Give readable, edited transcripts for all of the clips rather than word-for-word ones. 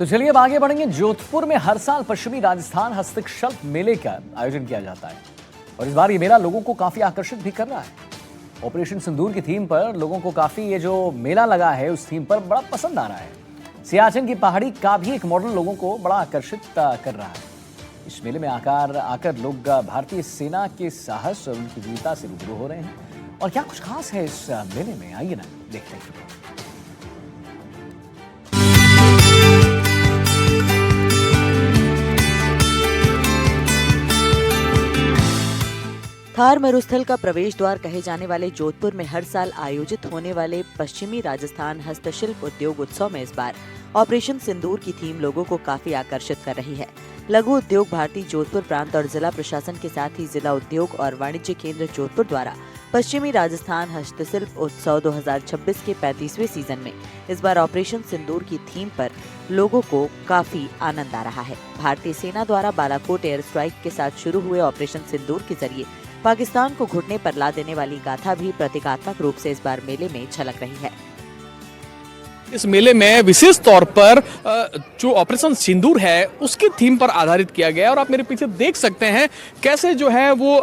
तो चलिए अब आगे बढ़ेंगे। जोधपुर में हर साल पश्चिमी राजस्थान हस्तशिल्प मेले का आयोजन किया जाता है और इस बार ये मेला लोगों को काफी आकर्षित भी कर रहा है। ऑपरेशन सिंदूर की थीम पर लोगों को काफी ये जो मेला लगा है उस थीम पर बड़ा पसंद आ रहा है। सियाचिन की पहाड़ी का भी एक मॉडल लोगों को बड़ा आकर्षित कर रहा है। इस मेले में आकर लोग भारतीय सेना के साहस और उनकी वीरता से रूबरू हो रहे हैं। और क्या कुछ खास है इस मेले में, आइए ना देखते हैं। थार मरुस्थल का प्रवेश द्वार कहे जाने वाले जोधपुर में हर साल आयोजित होने वाले पश्चिमी राजस्थान हस्तशिल्प उद्योग उत्सव में इस बार ऑपरेशन सिंदूर की थीम लोगों को काफी आकर्षित कर रही है। लघु उद्योग भारती जोधपुर प्रांत और जिला प्रशासन के साथ ही जिला उद्योग और वाणिज्य केंद्र जोधपुर द्वारा पश्चिमी राजस्थान हस्तशिल्प उत्सव 2026 के 35वें सीजन में इस बार ऑपरेशन सिंदूर की थीम पर लोगों को काफी आनंद आ रहा है। भारतीय सेना द्वारा बालाकोट एयर स्ट्राइक के साथ शुरू हुए ऑपरेशन सिंदूर के जरिए पाकिस्तान को घुटने पर ला देने वाली गाथा भी प्रतीकात्मक रूप से इस बार मेले में झलक रही है। इस मेले में विशेष तौर पर जो ऑपरेशन सिंदूर है उसकी थीम पर आधारित किया गया है और आप मेरे पीछे देख सकते हैं कैसे जो है वो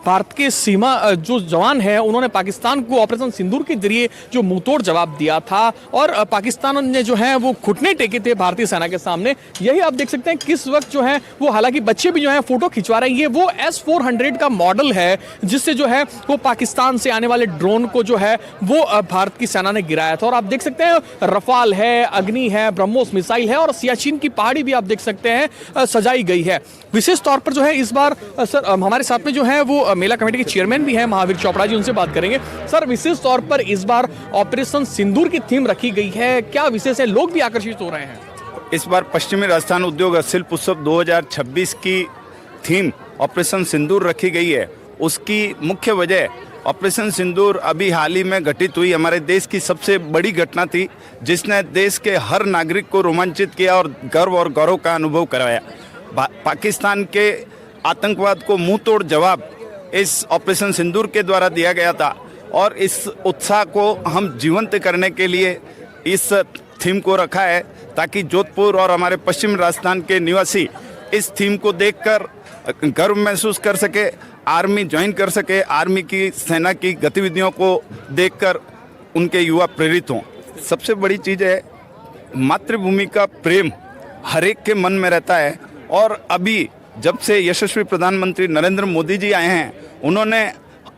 भारत के सीमा जो जवान है उन्होंने पाकिस्तान को ऑपरेशन सिंदूर के जरिए जो मुंहतोड़ जवाब दिया था और पाकिस्तान ने जो है वो घुटने टेके थे भारतीय सेना के सामने। यही आप देख सकते हैं किस वक्त जो है वो, हालांकि बच्चे भी जो है फोटो खिंचवा रहे हैं। ये वो S-400 का मॉडल है जिससे जो है वो पाकिस्तान से आने वाले ड्रोन को जो है वो भारत की सेना ने गिराया था। और आप देख सकते हैं रफाल है, अग्नि है, ब्रह्मोस मिसाइल है और सियाचिन की पहाड़ी भी आप देख सकते हैं सजाई गई है। विशेष तौर पर जो है इस बार सर हमारे साथ में जो है वो मेला कमेटी के चेयरमैन भी हैं महावीर चोपड़ा जी, उनसे बात करेंगे। सर, विशेष तौर पर इस बार ऑपरेशन सिंदूर की थीम रखी गई है, क्या विशेष है, लोग भी आकर्षित हो रहे हैं? इस बार पश्चिमी राजस्थान उद्योग शिल्प उत्सव 2026 की थीम ऑपरेशन सिंदूर रखी गई है। उसकी मुख्य वजह ऑपरेशन सिंदूर अभी हाल ही में घटित हुई हमारे देश की सबसे बड़ी घटना थी जिसने देश के हर नागरिक को रोमांचित किया और गर्व और गौरव का अनुभव कराया। पाकिस्तान के आतंकवाद को मुंह तोड़ जवाब इस ऑपरेशन सिंदूर के द्वारा दिया गया था और इस उत्साह को हम जीवंत करने के लिए इस थीम को रखा है ताकि जोधपुर और हमारे पश्चिम राजस्थान के निवासी इस थीम को देखकर गर्व महसूस कर सके, आर्मी ज्वाइन कर सके, आर्मी की सेना की गतिविधियों को देखकर उनके युवा प्रेरित हों। सबसे बड़ी चीज़ है मातृभूमि का प्रेम हर एक के मन में रहता है और अभी जब से यशस्वी प्रधानमंत्री नरेंद्र मोदी जी आए हैं उन्होंने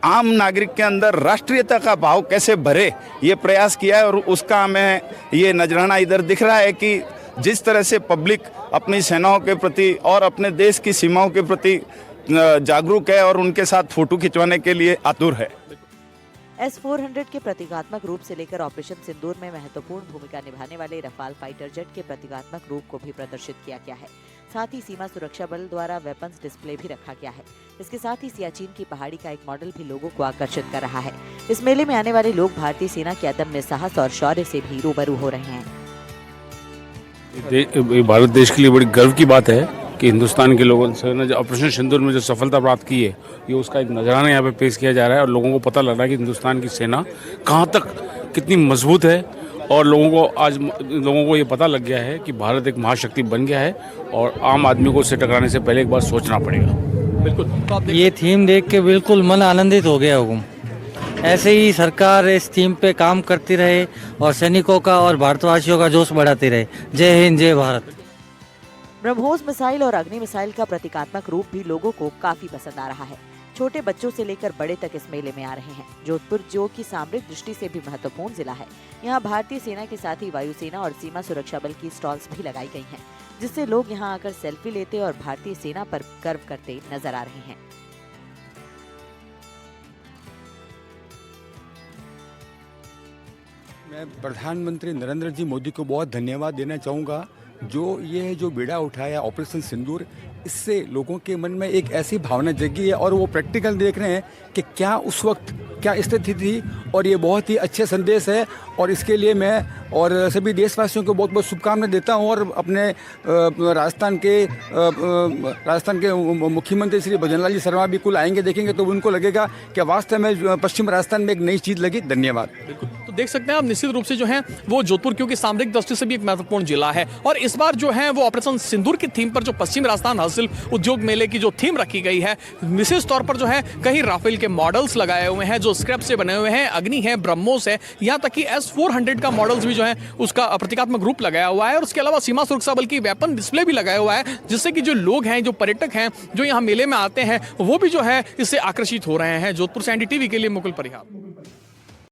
आम नागरिक के अंदर राष्ट्रीयता का भाव कैसे भरे ये प्रयास किया है और उसका हमें ये नजराना इधर दिख रहा है कि जिस तरह से पब्लिक अपनी सेनाओं के प्रति और अपने देश की सीमाओं के प्रति जागरूक है और उनके साथ फोटो खिंचवाने के लिए आतुर है। S-400 के प्रतीकात्मक रूप से लेकर ऑपरेशन सिंदूर में महत्वपूर्ण भूमिका निभाने वाले रफाल फाइटर जेट के प्रतीकात्मक रूप को भी प्रदर्शित किया गया है। साथ ही सीमा सुरक्षा बल द्वारा वेपन्स डिस्प्ले भी रखा गया है। इसके साथ ही सियाचिन की पहाड़ी का एक मॉडल भी लोगों को आकर्षित कर रहा है। इस मेले में आने वाले लोग भारतीय सेना के अदम्य साहस और शौर्य से भी रूबरू हो रहे हैं। भारत देश के लिए बड़ी गर्व की बात है कि हिंदुस्तान के लोगों ने ऑपरेशन सिंदूर में जो सफलता प्राप्त की है ये उसका एक नजराना यहाँ पे पेश किया जा रहा है और लोगों को पता लग रहा है कि हिंदुस्तान की सेना कहाँ तक कितनी मजबूत है और लोगों को ये पता लग गया है कि भारत एक महाशक्ति बन गया है और आम आदमी को उससे टकराने से पहले एक बार सोचना पड़ेगा। बिल्कुल, ये थीम देख के बिल्कुल मन आनंदित हो गया हुकुम। ऐसे ही सरकार इस थीम पे काम करती रहे और सैनिकों का और भारतवासियों का जोश बढ़ाती रहे। जय हिंद, जय भारत। ब्रह्मोस मिसाइल और अग्नि मिसाइल का प्रतीकात्मक रूप भी लोगों को काफी पसंद आ रहा है। छोटे बच्चों से लेकर बड़े तक इस मेले में आ रहे हैं। जोधपुर जो कि सामरिक दृष्टि से भी महत्वपूर्ण जिला है, यहाँ भारतीय सेना के साथ ही वायुसेना और सीमा सुरक्षा बल की स्टॉल्स भी लगाई गई हैं, जिससे लोग यहाँ आकर सेल्फी लेते और भारतीय सेना पर गर्व करते नजर आ रहे हैं। मैं प्रधानमंत्री नरेंद्र जी मोदी को बहुत धन्यवाद देना चाहूँगा जो ये जो बीड़ा उठाया ऑपरेशन सिंदूर, इससे लोगों के मन में एक ऐसी भावना जगी है और वो प्रैक्टिकल देख रहे हैं कि क्या उस वक्त क्या स्थिति थी और ये बहुत ही अच्छे संदेश है और इसके लिए मैं और सभी देशवासियों को बहुत बहुत शुभकामनाएं देता हूँ। और अपने राजस्थान के मुख्यमंत्री श्री भजनलाल जी शर्मा भी कुल आएंगे, देखेंगे तो उनको लगेगा कि वास्तव में पश्चिम राजस्थान में एक नई चीज़ लगी। धन्यवाद। देख सकते हैं आप निश्चित रूप से जो है वो जोधपुर क्योंकि सामरिक दृष्टि से भी एक महत्वपूर्ण जिला है और इस बार जो है वो ऑपरेशन सिंदूर की थीम पर जो पश्चिमी राजस्थान हस्तशिल्प उद्योग मेले की जो थीम रखी गई है विशेष तौर पर जो है कहीं राफेल के मॉडल्स लगाए हुए हैं जो स्क्रैप से बने हुए हैं, अग्नि है, ब्रह्मोस है, यहाँ तक कि S-400 का मॉडल्स भी जो है उसका प्रतीकात्मक रूप लगाया हुआ है और उसके अलावा सीमा सुरक्षा बल की वेपन डिस्प्ले भी लगाया हुआ है जिससे कि जो लोग हैं, जो पर्यटक हैं, जो यहाँ मेले में आते हैं वो भी जो है इससे आकर्षित हो रहे हैं। जोधपुर से NDTV के लिए मुकुल परिहार।